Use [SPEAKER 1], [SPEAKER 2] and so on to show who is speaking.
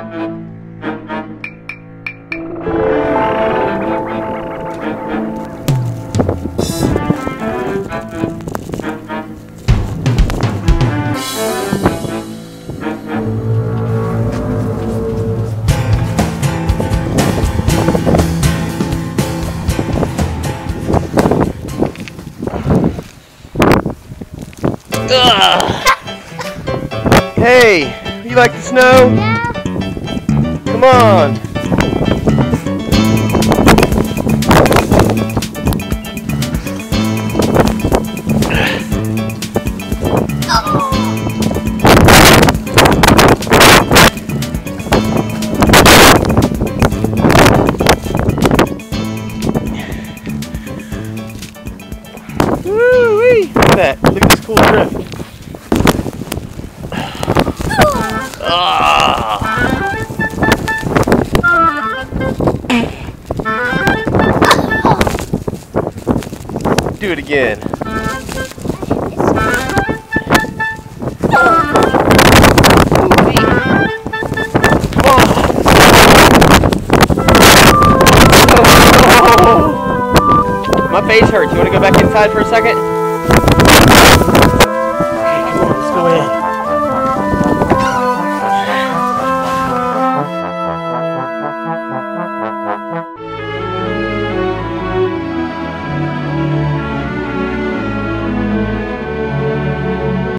[SPEAKER 1] Hey, you like the snow?
[SPEAKER 2] Yeah.
[SPEAKER 1] Come on. Woo-wee! Look at that. Look at this cool drift. Do it again. My face hurts. You want to go back inside for a second?